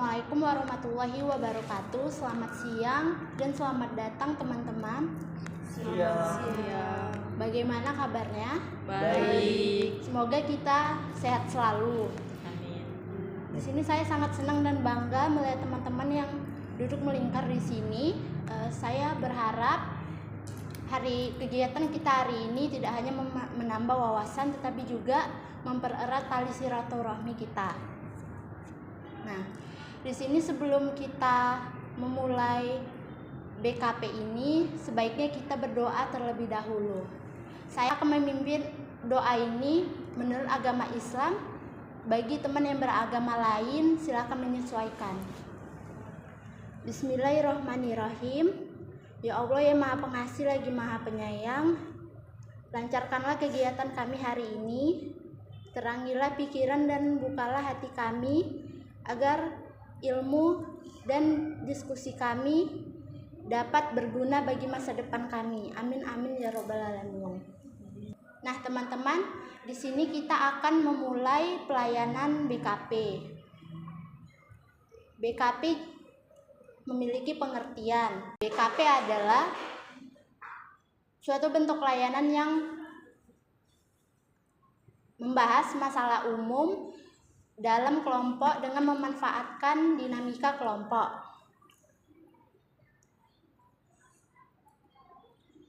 Assalamualaikum warahmatullahi wabarakatuh. Selamat siang dan selamat datang teman-teman. Siang. Bagaimana kabarnya? Baik. Semoga kita sehat selalu. Amin. Di sini saya sangat senang dan bangga melihat teman-teman yang duduk melingkar di sini. Saya berharap kegiatan kita hari ini tidak hanya menambah wawasan, tetapi juga mempererat tali silaturahmi kita. Nah, di sini sebelum kita memulai BKP ini, sebaiknya kita berdoa terlebih dahulu. Saya akan memimpin doa ini menurut agama Islam. Bagi teman yang beragama lain, silakan menyesuaikan. Bismillahirrahmanirrahim. Ya Allah yang Maha Pengasih lagi Maha Penyayang, lancarkanlah kegiatan kami hari ini. Terangilah pikiran dan bukalah hati kami agar ilmu dan diskusi kami dapat berguna bagi masa depan kami. Amin amin ya robbal alamin. Nah teman-teman, di sini kita akan memulai pelayanan BKP. BKP memiliki pengertian. BKP adalah suatu bentuk layanan yang membahas masalah umum dalam kelompok dengan memanfaatkan dinamika kelompok.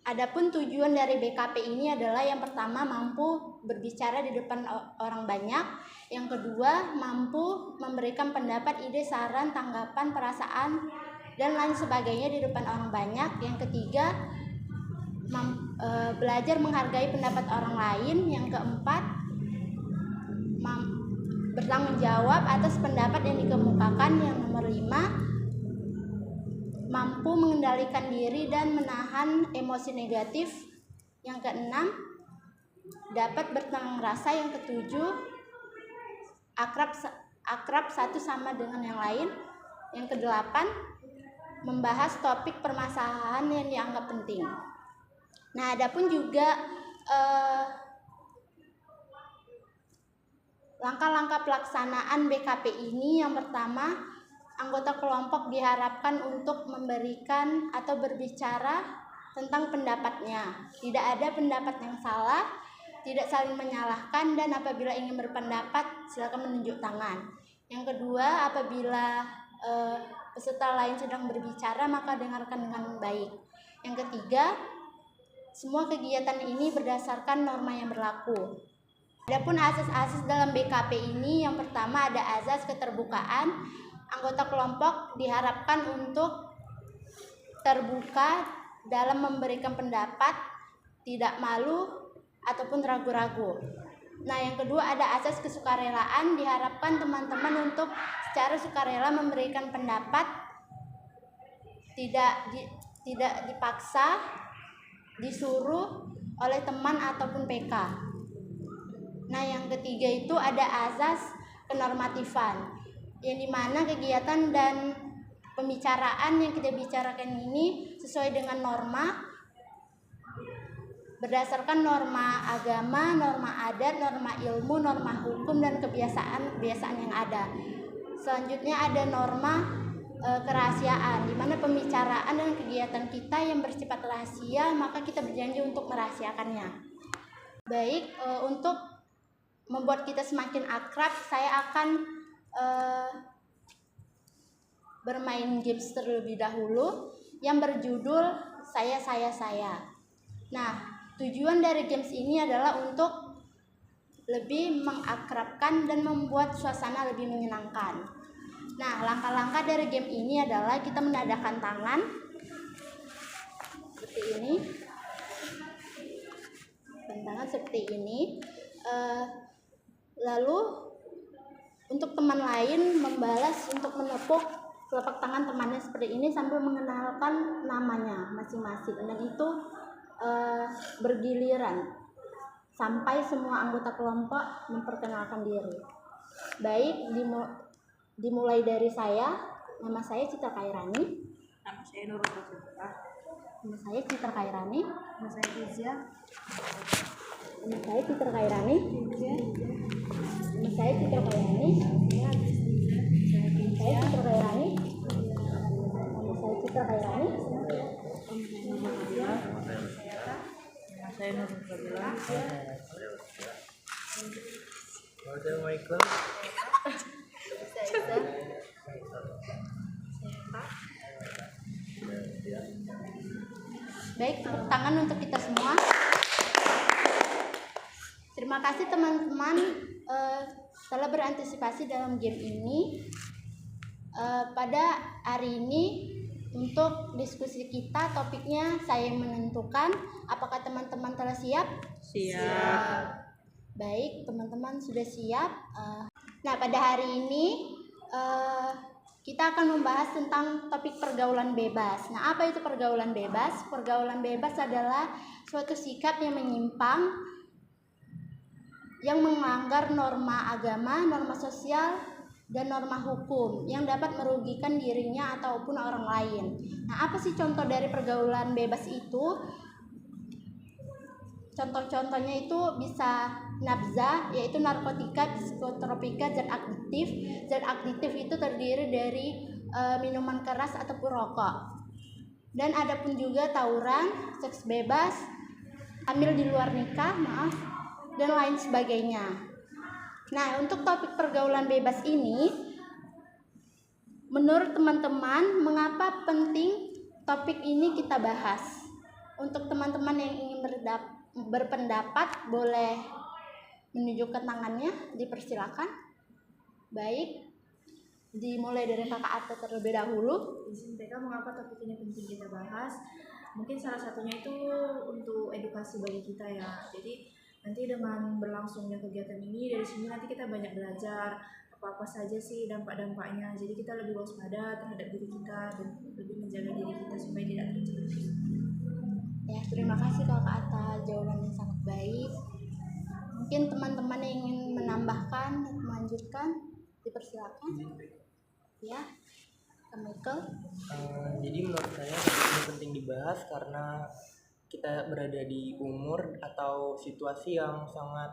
Adapun tujuan dari BKP ini adalah yang pertama mampu berbicara di depan orang banyak, yang kedua mampu memberikan pendapat, ide, saran, tanggapan, perasaan dan lain sebagainya di depan orang banyak, yang ketiga belajar menghargai pendapat orang lain, yang keempat bertanggung jawab atas pendapat yang dikemukakan, yang nomor 5 mampu mengendalikan diri dan menahan emosi negatif, yang keenam dapat bertenang rasa, yang ketujuh akrab satu sama dengan yang lain, yang kedelapan membahas topik permasalahan yang dianggap penting. Nah, adapun juga langkah-langkah pelaksanaan BKP ini, yang pertama, anggota kelompok diharapkan untuk memberikan atau berbicara tentang pendapatnya. Tidak ada pendapat yang salah, tidak saling menyalahkan, dan apabila ingin berpendapat silakan menunjuk tangan. Yang kedua, apabila peserta lain sedang berbicara maka dengarkan dengan baik. Yang ketiga, semua kegiatan ini berdasarkan norma yang berlaku. Adapun asas-asas dalam BKP ini, yang pertama ada asas keterbukaan. Anggota kelompok diharapkan untuk terbuka dalam memberikan pendapat, tidak malu ataupun ragu-ragu. Nah, yang kedua ada asas kesukarelaan. Diharapkan teman-teman untuk secara sukarela memberikan pendapat, tidak dipaksa, disuruh oleh teman ataupun PK. Nah, yang ketiga itu ada asas kenormatifan, yang dimana kegiatan dan pembicaraan yang kita bicarakan ini sesuai dengan norma, berdasarkan norma agama, norma adat, norma ilmu, norma hukum, dan kebiasaan yang ada. Selanjutnya ada norma kerahasiaan, di mana pembicaraan dan kegiatan kita yang bersifat rahasia maka kita berjanji untuk merahasiakannya. Baik, untuk membuat kita semakin akrab, saya akan bermain games terlebih dahulu yang berjudul Saya. Nah, tujuan dari games ini adalah untuk lebih mengakrabkan dan membuat suasana lebih menyenangkan. Nah, langkah-langkah dari game ini adalah kita menadahkan tangan seperti ini, tangan seperti ini. Lalu untuk teman lain membalas untuk menepuk telapak tangan temannya seperti ini sambil mengenalkan namanya masing-masing, dan itu bergiliran sampai semua anggota kelompok memperkenalkan diri. Baik, dimulai dari saya. Nama saya Citra Khairani. Nama saya Nurul Putra. Nama saya Citra Khairani. Nama saya Rizya. Nama saya Citra Khairani. Nama saya Citra Khairani. Nama saya Citra saya Nurul Fadila. Udah Michael. Baik, tepuk tangan untuk kita semua. Terima kasih teman-teman telah berantisipasi dalam game ini. Pada hari ini untuk diskusi kita topiknya saya yang menentukan. Apakah teman-teman telah siap? Siap. Baik, teman-teman sudah siap. Nah, pada hari ini kita akan membahas tentang topik pergaulan bebas. Nah, apa itu pergaulan bebas? Pergaulan bebas adalah suatu sikap yang menyimpang, yang melanggar norma agama, norma sosial, dan norma hukum yang dapat merugikan dirinya ataupun orang lain. Nah, apa sih contoh dari pergaulan bebas itu? Contoh-contohnya itu bisa nafza, yaitu narkotika, psikotropika, zat aktif. Zat aktif itu terdiri dari minuman keras ataupun rokok. Dan ada pun juga tawuran, seks bebas, hamil di luar nikah, dan lain sebagainya. Nah, untuk topik pergaulan bebas ini, menurut teman-teman, mengapa penting topik ini kita bahas? Untuk teman-teman yang ingin berpendapat, boleh menunjukkan tangannya, dipersilakan. Baik, dimulai dari Kakak Atta terlebih dahulu. Izin TK, mengapa topik ini penting kita bahas? Mungkin salah satunya itu untuk edukasi bagi kita ya. Jadi nanti dengan berlangsungnya kegiatan ini, dari sini nanti kita banyak belajar apa-apa saja sih dampak-dampaknya. Jadi kita lebih waspada terhadap diri kita dan lebih menjaga diri kita supaya tidak terjerumus. Ya, terima kasih Kakak Atta, jawabannya sangat baik. Mungkin teman-teman yang ingin menambahkan atau melanjutkan, dipersilakan. Ya, Kak Michael. Jadi menurut saya ini penting dibahas karena kita berada di umur atau situasi yang sangat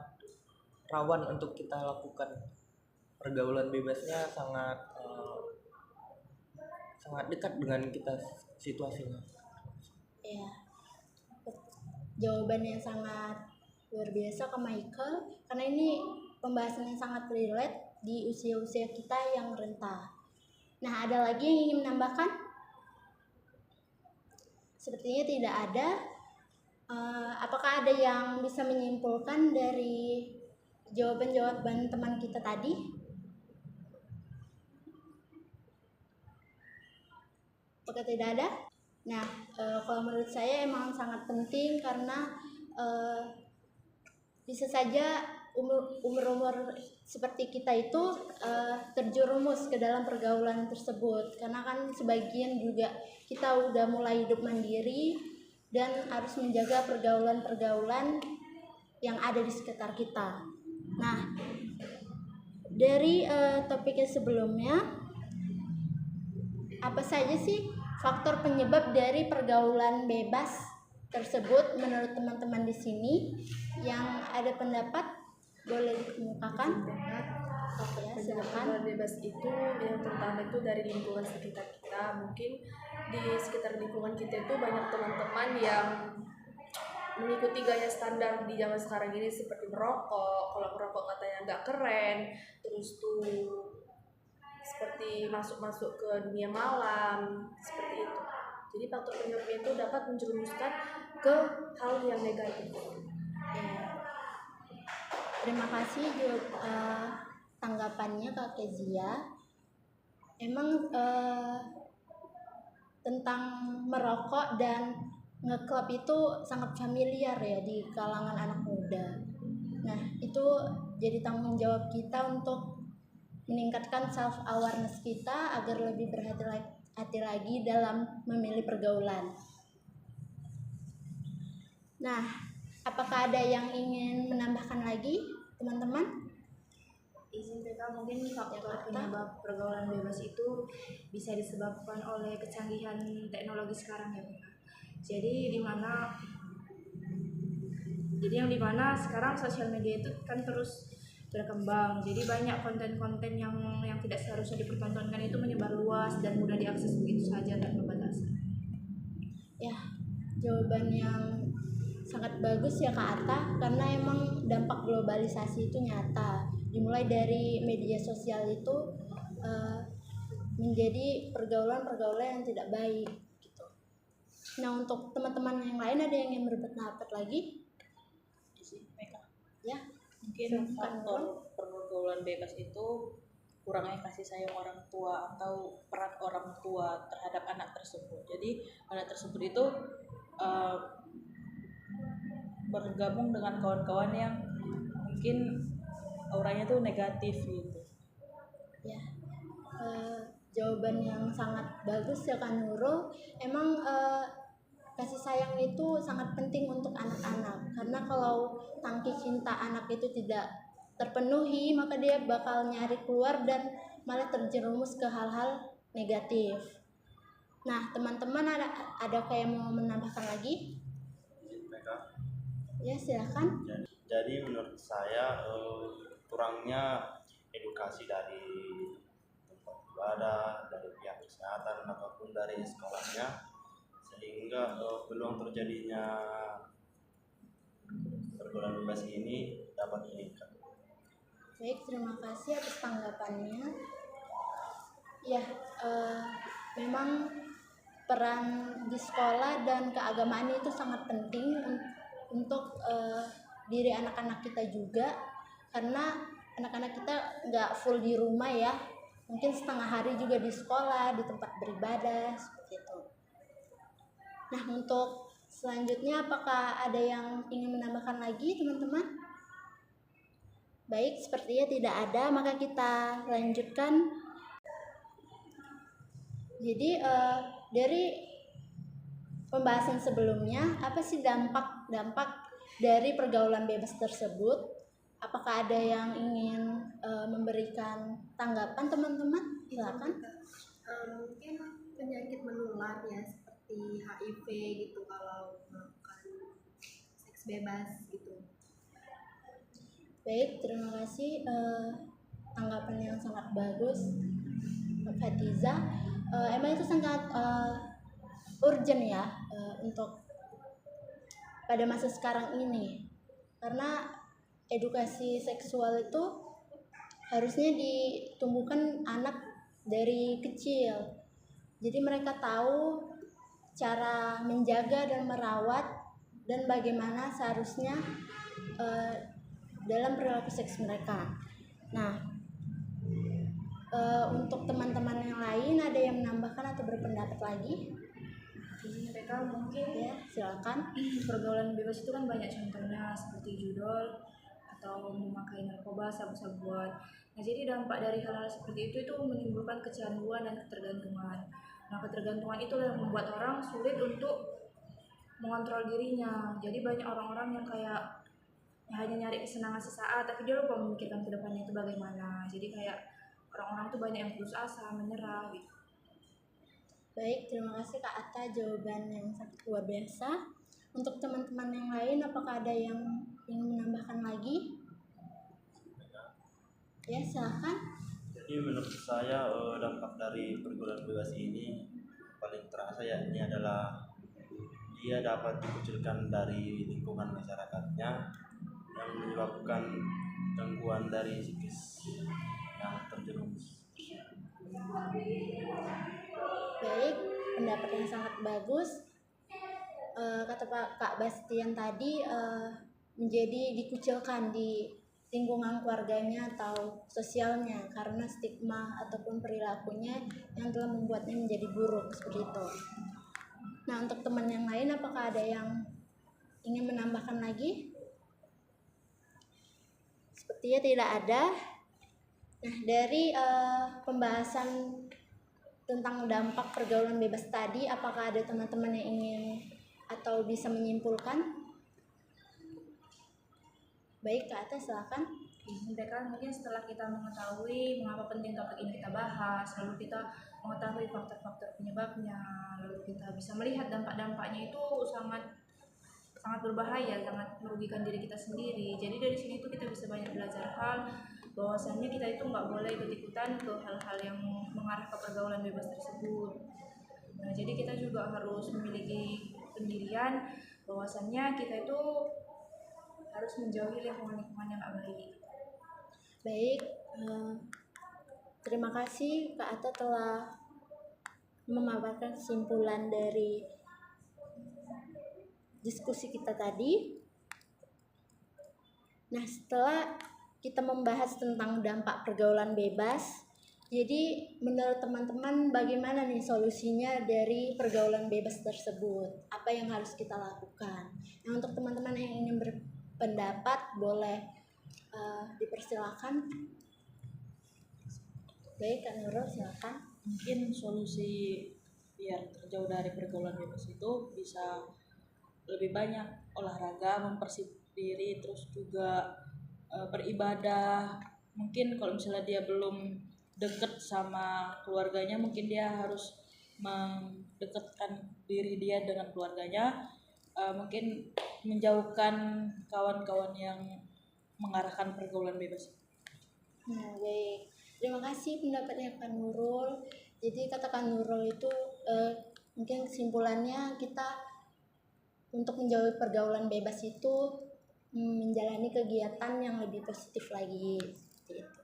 rawan untuk kita lakukan. Pergaulan bebasnya sangat dekat dengan kita situasinya. Ya, jawabannya sangat luar biasa Kak Michael, karena ini pembahasan yang sangat relate di usia-usia kita yang renta. Nah, ada lagi yang ingin menambahkan? Sepertinya tidak ada. Apakah ada yang bisa menyimpulkan dari jawaban-jawaban teman kita tadi? Apakah tidak ada? Nah, kalau menurut saya emang sangat penting karena bisa saja umur-umur seperti kita itu terjerumus ke dalam pergaulan tersebut, karena kan sebagian juga kita udah mulai hidup mandiri dan harus menjaga pergaulan-pergaulan yang ada di sekitar kita. Nah, dari topiknya sebelumnya, apa saja sih faktor penyebab dari pergaulan bebas tersebut menurut teman-teman di sini? Yang ada pendapat boleh dikemukakan. Faktor Ya, penyebab silakan. pergaulan bebas itu yang terutama itu dari lingkungan sekitar kita. Mungkin di sekitar lingkungan kita itu banyak teman-teman yang mengikuti gaya standar di zaman sekarang ini, seperti merokok. Kalau merokok katanya nggak keren, terus tuh seperti masuk ke dunia malam, seperti itu. Jadi faktor penyebabnya itu dapat menjerumuskan ke hal yang negatif. Ya. Terima kasih tanggapannya Kak Kezia. Emang tentang merokok dan ngeklub itu sangat familiar ya di kalangan anak muda. Nah, itu jadi tanggung jawab kita untuk meningkatkan self awareness kita agar lebih berhati-hati lagi dalam memilih pergaulan. Nah, apakah ada yang ingin menambahkan lagi, teman-teman? Izin TK, mungkin faktor Jakarta. penyebab pergaulan bebas itu bisa disebabkan oleh kecanggihan teknologi sekarang ya, Pak. Jadi yang dimana sekarang sosial media itu kan terus berkembang. Jadi banyak konten-konten yang tidak seharusnya dipertontonkan itu menyebar luas dan mudah diakses begitu saja tanpa batasan. Ya, jawaban yang sangat bagus ya Kak Atta, karena emang dampak globalisasi itu nyata. Dimulai dari media sosial itu menjadi pergaulan-pergaulan yang tidak baik gitu. Nah, untuk teman-teman yang lain ada yang ingin berpendapat lagi? Ya, Mungkin silakan. faktor pergaulan bebas itu kurangnya kasih sayang orang tua atau peran orang tua terhadap anak tersebut. Jadi anak tersebut itu bergabung dengan kawan-kawan yang mungkin auranya tuh negatif gitu. Ya, jawaban yang sangat bagus ya Kak Nurul. Emang kasih sayang itu sangat penting untuk anak-anak, karena kalau tangki cinta anak itu tidak terpenuhi, maka dia bakal nyari keluar dan malah terjerumus ke hal-hal negatif. Nah, teman-teman ada kayak mau menambahkan lagi? Mereka. Ya, silakan. Jadi menurut saya kurangnya edukasi dari tempat ibadah, dari pihak kesehatan ataupun dari sekolahnya, sehingga peluang terjadinya pergaulan bebas ini dapat meningkat. Baik, terima kasih atas tanggapannya. Ya, memang peran di sekolah dan keagamaan itu sangat penting untuk diri anak-anak kita juga, karena anak-anak kita nggak full di rumah ya, mungkin setengah hari juga di sekolah, di tempat beribadah seperti itu. Nah, untuk selanjutnya apakah ada yang ingin menambahkan lagi teman-teman? Baik, sepertinya tidak ada, maka kita lanjutkan. Jadi dari pembahasan sebelumnya, apa sih dampak dari pergaulan bebas tersebut? Apakah ada yang ingin memberikan tanggapan teman-teman? Silakan. Mungkin penyakit menular ya, seperti HIV gitu kalau melakukan seks bebas gitu. Baik, terima kasih tanggapan yang sangat bagus, Fatiza. Emang itu sangat urgent ya untuk pada masa sekarang ini, karena edukasi seksual itu harusnya ditumbuhkan anak dari kecil, jadi mereka tahu cara menjaga dan merawat dan bagaimana seharusnya dalam perilaku seks mereka. Nah, untuk teman-teman yang lain ada yang menambahkan atau berpendapat lagi? Mereka mungkin Ya, silakan. pergaulan bebas itu kan banyak contohnya seperti judol atau memakai narkoba, sabu-sabuan. Nah, jadi dampak dari hal-hal seperti itu menimbulkan kecanduan dan ketergantungan. Nah, ketergantungan itu yang membuat orang sulit untuk mengontrol dirinya. Jadi banyak orang-orang yang kayak hanya nyari kesenangan sesaat, tapi dia lupa memikirkan ke depannya itu bagaimana. Jadi kayak orang-orang tuh banyak yang putus asa, menyerah gitu. Baik, terima kasih Kak Atta, jawaban yang sangat luar biasa. Untuk teman-teman yang lain, apakah ada yang ingin menambahkan lagi? Ya, silakan. Jadi menurut saya dampak dari pergaulan bebas ini paling terasa ya ini adalah dia dapat dikucilkan dari lingkungan masyarakatnya, yang menyebabkan gangguan dari psikis yang terjerumus. Baik, pendapat yang sangat bagus. Kata Kak Bastian tadi, menjadi dikucilkan di lingkungan keluarganya atau sosialnya karena stigma ataupun perilakunya yang telah membuatnya menjadi buruk seperti itu. Nah, untuk teman yang lain apakah ada yang ingin menambahkan lagi? Sepertinya tidak ada. Nah, dari pembahasan tentang dampak pergaulan bebas tadi, apakah ada teman-teman yang ingin atau bisa menyimpulkan? Baik, Kak Ata, silakan. Mereka mungkin setelah kita mengetahui mengapa penting topik ini kita bahas, lalu kita mengetahui faktor-faktor penyebabnya, lalu kita bisa melihat dampak-dampaknya itu sangat berbahaya, sangat merugikan diri kita sendiri. Jadi dari sini itu kita bisa banyak belajar hal bahwasannya kita itu nggak boleh ikut-ikutan ke hal-hal yang mengarah ke pergaulan bebas tersebut. Nah, jadi kita juga harus memiliki pendirian bahwasannya kita itu harus menjauhi lingkungan-lingkungan yang gak baik. Baik, terima kasih Kak Atta telah memaparkan kesimpulan dari diskusi kita tadi. Nah, setelah kita membahas tentang dampak pergaulan bebas, jadi menurut teman-teman bagaimana nih solusinya dari pergaulan bebas tersebut? Apa yang harus kita lakukan? Nah, untuk teman-teman yang ingin berpendapat boleh dipersilakan. Baik, Kak Nurul silakan. Mungkin solusi biar terjauh dari pergaulan bebas itu bisa lebih banyak olahraga, mempersih diri, terus juga beribadah. Mungkin kalau misalnya dia belum deket sama keluarganya, mungkin dia harus mendekatkan diri dia dengan keluarganya, mungkin menjauhkan kawan-kawan yang mengarahkan pergaulan bebas. Nah, baik. Terima kasih pendapatnya Kak Nurul. Jadi kata Kak Nurul itu mungkin kesimpulannya kita untuk menjauhi pergaulan bebas itu menjalani kegiatan yang lebih positif lagi. Seperti itu.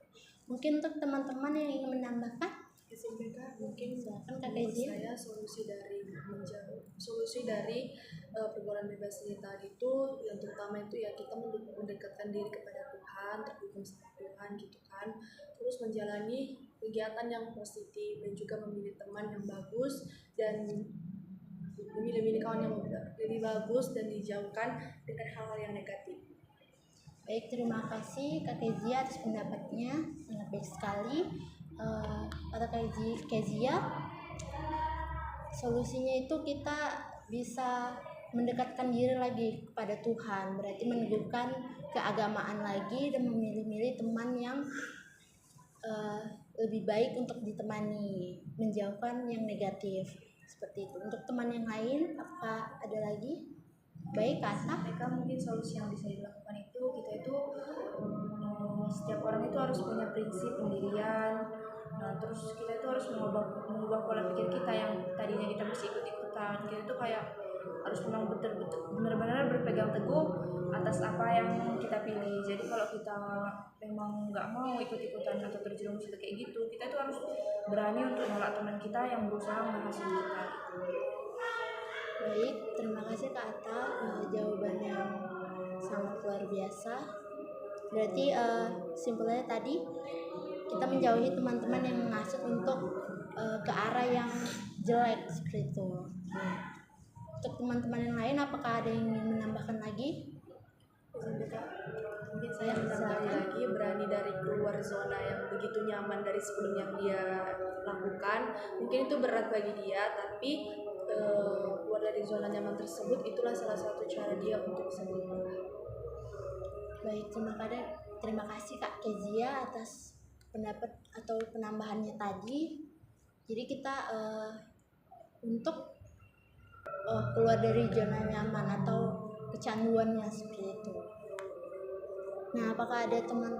Mungkin untuk teman-teman yang ingin menambahkan, SMPK mungkin silakan Kak menurut Kezia. saya solusi dari pergaulan bebas ini tadi itu yang terutama itu ya kita mendekatkan diri kepada Tuhan, terhubung sama Tuhan gitu kan, terus menjalani kegiatan yang positif dan juga memilih teman yang bagus dan memilih kawan yang lebih bagus dan dijauhkan dengan hal-hal yang negatif. Baik, terima kasih Kak Kezia atas pendapatnya, sangat baik sekali. Kata Kezia, solusinya itu kita bisa mendekatkan diri lagi kepada Tuhan, berarti meneguhkan keagamaan lagi dan memilih-milih teman yang lebih baik untuk ditemani, menjauhkan yang negatif. Seperti itu. Untuk teman yang lain, apa ada lagi? Baik, Kata. Mereka mungkin solusi yang bisa dilakukan itu kita itu setiap orang itu harus punya prinsip pendirian. Nah, terus kita itu harus mengubah pola pikir kita yang tadinya kita masih ikut-ikutan. Kita itu kayak harus memang benar-benar berpegang teguh atas apa yang kita pilih. Jadi kalau kita memang nggak mau ikut-ikutan atau terjerumus kayak gitu, kita itu harus berani untuk nolak teman kita yang berusaha menghasilkan kita. Baik, terima kasih Kak Atta, jawaban yang sangat luar biasa. Berarti simpelnya tadi kita menjauhi teman-teman yang menghasut untuk ke arah yang jelek seperti itu. Nah, untuk teman-teman yang lain, apakah ada yang ingin menambahkan lagi? Mungkin saya menambah lagi, berani dari keluar zona yang begitu nyaman dari sebelum yang dia lakukan. Mungkin itu berat bagi dia, tapi keluar dari zona nyaman tersebut itulah salah satu cara dia untuk bisa berubah. Baik, terima kasih Kak Kezia atas pendapat atau penambahannya tadi. Jadi kita untuk keluar dari zona nyaman atau kecanduannya seperti itu. Nah, apakah ada teman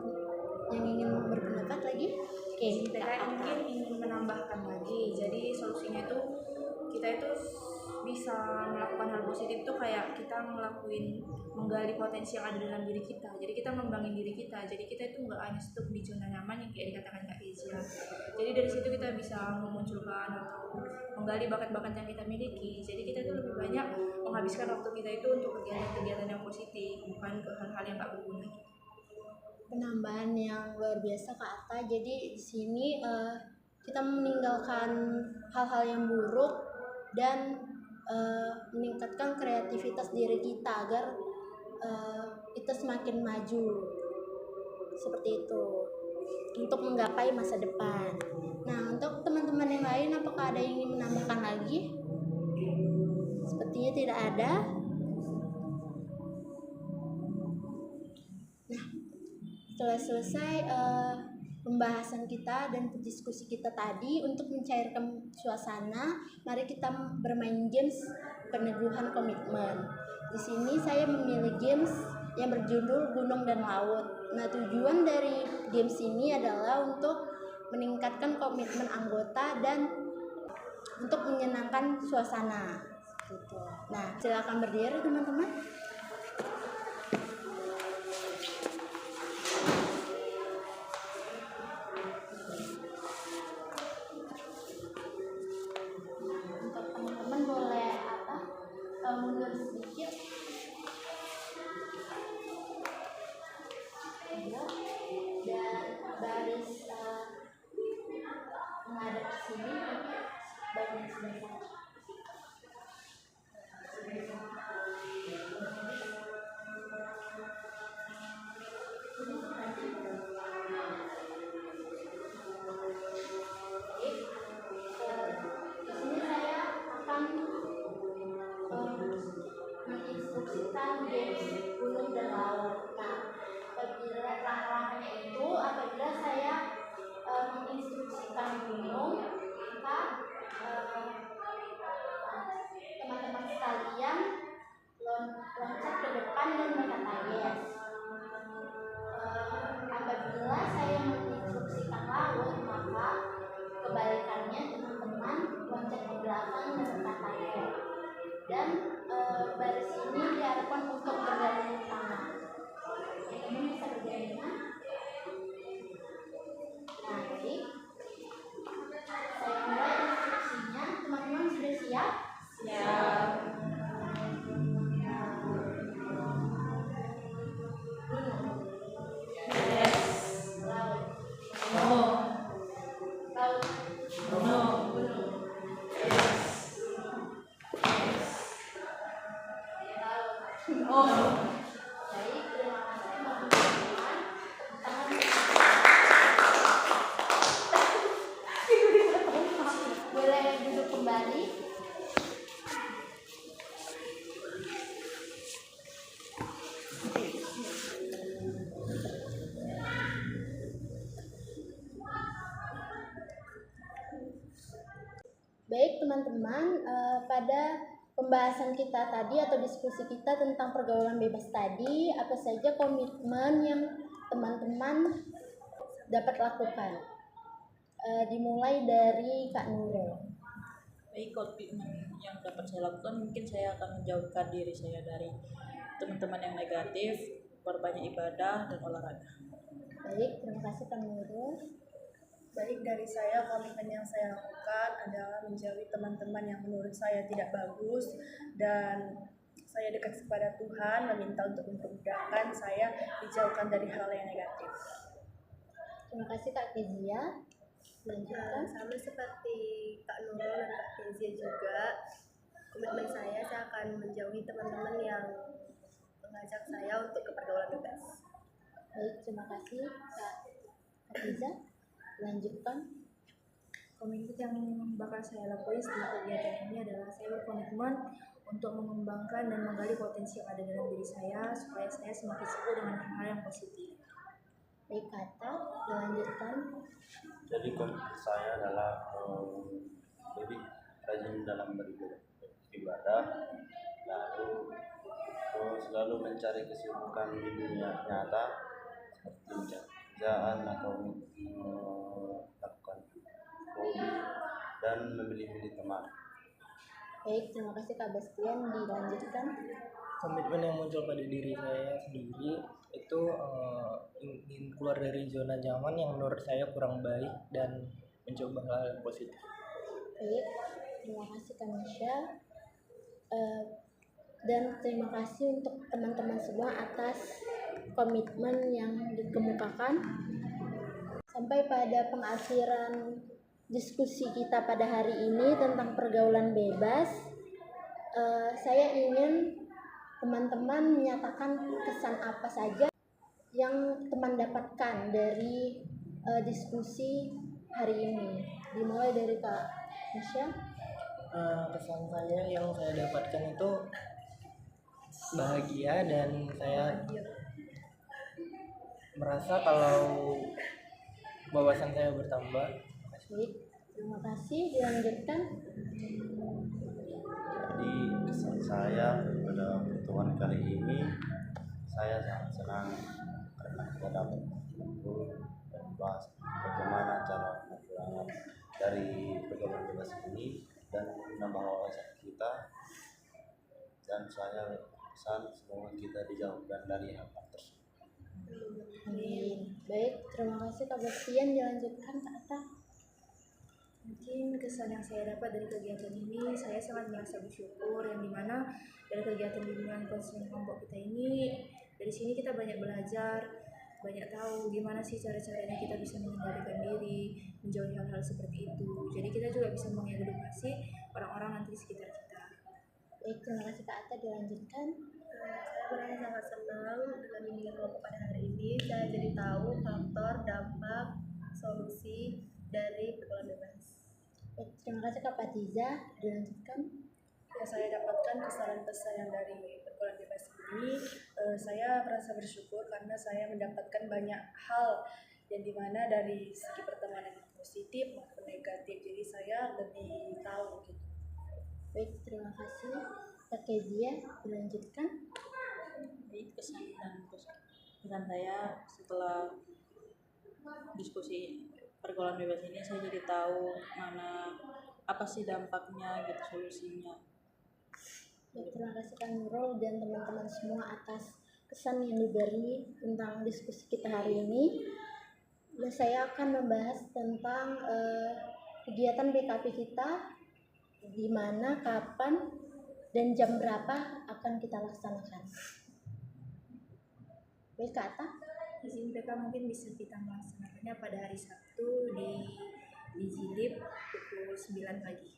yang ingin berpendapat lagi? Oke, Saya mungkin ingin menambahkan lagi. Jadi solusinya itu kita itu bisa melakukan hal positif tuh kayak kita menggali potensi yang ada dalam diri kita. Jadi kita membangun diri kita. Jadi kita itu nggak hanya stuck di zona nyaman yang kayak dikatakan Kak Kezia. Jadi dari situ kita bisa memunculkan atau menggali bakat-bakat yang kita miliki. Jadi kita itu lebih banyak menghabiskan waktu kita itu untuk kegiatan-kegiatan yang positif, bukan ke hal-hal yang nggak berguna. Penambahan yang luar biasa Kak Atta. Jadi di sini kita meninggalkan hal-hal yang buruk dan meningkatkan kreativitas diri kita agar kita semakin maju seperti itu untuk menggapai masa depan. Nah, untuk teman-teman yang lain, apakah ada yang ingin menambahkan lagi? Sepertinya tidak ada. Nah, setelah selesai pembahasan kita dan diskusi kita tadi, untuk mencairkan suasana, mari kita bermain games peneguhan komitmen. Di sini saya memilih games yang berjudul Gunung dan Laut. Nah, tujuan dari games ini adalah untuk meningkatkan komitmen anggota dan untuk menyenangkan suasana. gitu. Nah, silakan berdiri teman-teman. Untuk teman-teman boleh mundur sedikit. Ya. Dan baris menghadap ke sini, bagian sebelah di sini saya akan menginstruksikan games gunung dan laut. Nah, apabila langkah-langkahnya itu, apabila saya menginstruksikan gunung, maka teman-teman sekalian loncat ke depan dan berkata yes. Apabila saya menginstruksikan laut, maka kebalikannya teman-teman loncat ke belakang dan berkata no. Dan baris ini diharapkan untuk bergandengan tangan. Teman-teman bisa bergandengan. Nah, baik. Saya mulai instruksinya. Teman-teman sudah siap? Siap. Laut. No. Laut. No. Oh. Baik, terima kasih teman-teman. Tangan. Boleh duduk kembali. Baik teman-teman, pada pembahasan kita tadi atau diskusi kita tentang pergaulan bebas tadi, apa saja komitmen yang teman-teman dapat lakukan? Dimulai dari Kak Nurul. Baik, komitmen yang dapat saya lakukan, mungkin saya akan menjauhkan diri saya dari teman-teman yang negatif, berbanyak ibadah dan olahraga. Baik, terima kasih Kak Nurul. Baik, dari saya komitmen yang saya lakukan adalah menjauhi teman-teman yang menurut saya tidak bagus, dan saya dekat kepada Tuhan, meminta untuk memudahkan saya dijauhkan dari hal yang negatif. Terima kasih Kak Kezia. Lanjutkan. Sama seperti Kak Nurul dan Kak Kezia juga, komitmen saya akan menjauhi teman-teman yang mengajak saya untuk ke pergaulan bebas. Baik, terima kasih Kak Kezia. Lanjutkan. Komitmen yang bakal saya lakukan setelah kegiatan ini adalah saya berkomitmen untuk mengembangkan dan menggali potensi yang ada dalam diri saya supaya saya semakin seru dengan hal-hal yang positif. Baik Kata, dilanjutkan. Jadi komitmen saya adalah lebih rajin dalam beribadah, lalu selalu mencari kesibukan di dunia nyata seperti pekerjaan atau melakukan hobi dan memilih-milih teman. Baik, terima kasih Kak Bastian. Dilanjutkan. Komitmen yang muncul pada diri saya sendiri itu ingin keluar dari zona nyaman yang menurut saya kurang baik dan mencoba hal yang positif. Baik, terima kasih Kak Michelle. Dan terima kasih untuk teman-teman semua atas komitmen yang dikemukakan. Sampai pada pengakhiran diskusi kita pada hari ini tentang pergaulan bebas, saya ingin teman-teman menyatakan kesan apa saja yang teman dapatkan dari diskusi hari ini. Dimulai dari Kak Michelle. Kesan saya yang saya dapatkan itu bahagia, dan saya merasa kalau wawasan saya bertambah. Baik, terima kasih. Dilanjutkan. Jadi kesan saya pada pertemuan kali ini, saya sangat senang karena kita dapat berkumpul dan bahas bagaimana cara penanggulangan dari pergaulan bebas ini dan menambah wawasan kita dan saya pesan semoga kita dijauhkan dari hal-hal tersebut. Amin. Baik, terima kasih Kak Bastian. Dilanjutkan Kak Atta. Mungkin kesan yang saya dapat dari kegiatan ini, saya sangat merasa bersyukur yang dimana dari kegiatan bimbingan konseling kelompok kita ini, dari sini kita banyak belajar, banyak tahu gimana sih cara-caranya kita bisa mengendalikan diri, menjauhi hal-hal seperti itu. Jadi kita juga bisa mengedukasi orang-orang nanti di sekitar kita. Baik, terima kasih Kak Atta. Dilanjutkan. Saya merasa sangat senang dengan bimbingan kelompok pada hari ini. Saya jadi tahu faktor, dampak, solusi dari pergaulan bebas. Baik, terima kasih Kak Patiza. Dilanjutkan. Yang saya dapatkan kesan-kesan dari pergaulan bebas ini, saya merasa bersyukur karena saya mendapatkan banyak hal yang dimana dari segi pertemanan yang positif maupun negatif. Jadi saya lebih tahu gitu. Baik, terima kasih Kak Kezia. Dilanjutkan. Jadi kesan saya setelah diskusi pergaulan bebas ini, saya jadi tahu apa sih dampaknya gitu, solusinya. Baik, terima kasih Kak Nurul dan teman-teman semua atas kesan yang diberi tentang diskusi kita hari ini. Dan saya akan membahas tentang kegiatan BKP kita, di mana, kapan, dan jam berapa akan kita laksanakan. Baik Kak Atta. Izin PK mungkin bisa kita melaksanakannya pada hari Sabtu di Jilib pukul 9 pagi.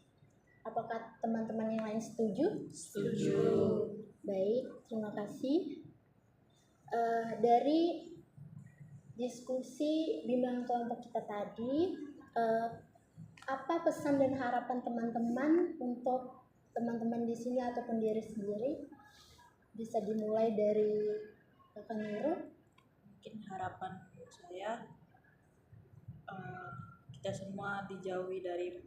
Apakah teman-teman yang lain setuju? Setuju. Baik, terima kasih. Dari diskusi bimbingan kelompok kita tadi, apa pesan dan harapan teman-teman untuk teman-teman di sini ataupun diri sendiri? Bisa dimulai dari Kakak Nurul. Mungkin harapan saya kita semua dijauhi dari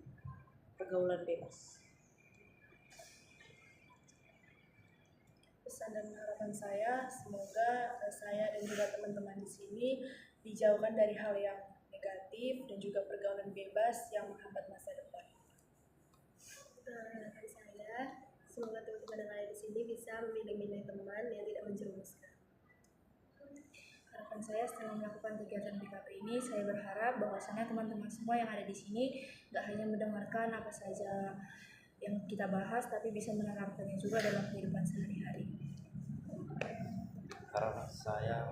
pergaulan bebas. Pesan dan harapan saya, semoga saya dan juga teman-teman di sini dijauhkan dari hal yang negatif dan juga pergaulan bebas yang menghambat masa depan. Harapan saya, semoga teman-teman yang ada di sini bisa memilih-milih teman yang tidak menjerumuskan. Harapan saya setelah melakukan kegiatan BKP ini, saya berharap bahwasannya teman-teman semua yang ada di sini gak hanya mendengarkan apa saja yang kita bahas, tapi bisa menerapkannya juga dalam kehidupan sehari-hari. Harapan saya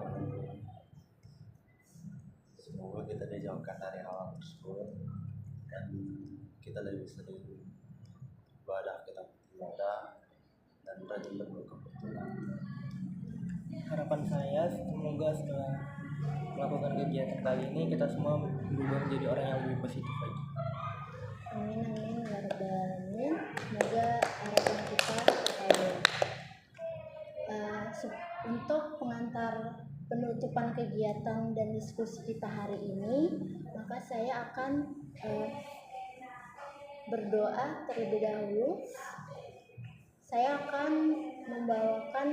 semoga kita dijauhkan dari hal tersebut dan kita lebih sering ibadah, dan rajin berbuka kebetulan. Harapan saya semoga setelah melakukan kegiatan kali ini kita semua berubah menjadi orang yang lebih positif lagi. Amin, amin, ya rabbal alamin. Semoga harapan kita terkabul. Untuk pengantar penutupan kegiatan dan diskusi kita hari ini, maka saya akan berdoa terlebih dahulu. Saya akan membawakan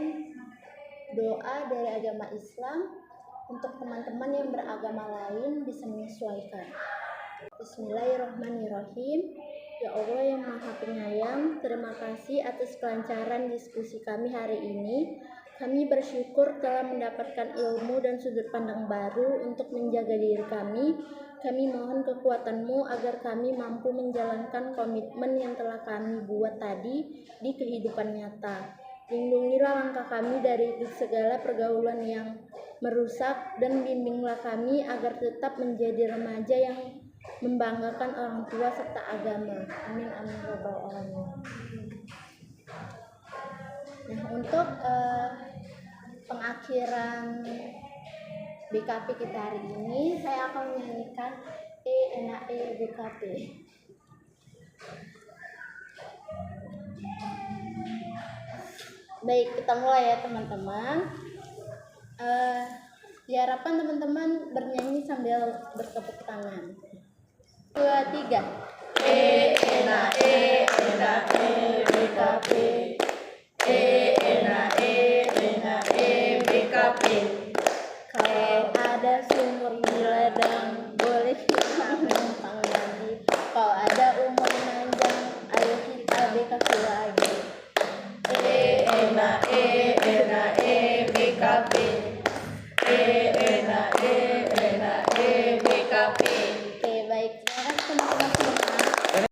doa dari agama Islam untuk teman-teman yang beragama lain bisa menyesuaikan. Bismillahirrahmanirrahim. Ya Allah yang Maha Penyayang, terima kasih atas kelancaran diskusi kami hari ini. Kami bersyukur telah mendapatkan ilmu dan sudut pandang baru untuk menjaga diri kami. Kami mohon kekuatan-Mu agar kami mampu menjalankan komitmen yang telah kami buat tadi di kehidupan nyata. Lindungilah langkah kami dari segala pergaulan yang merusak dan bimbinglah kami agar tetap menjadi remaja yang membanggakan orang tua serta agama. Amin, amin, rabbal alamin. Nah, untuk pengakhiran BKP kita hari ini, saya akan menyanyikan ENAE BKP. Baik, kita mulai ya teman-teman. Diharapkan teman-teman bernyanyi sambil bertepuk tangan. 2, 3. ENAE BKP. ENAE BKP. Kalau ada sumur di ladang, boleh kita numpang lagi. Kalau ada umur panjang, ayo kita BKP lagi.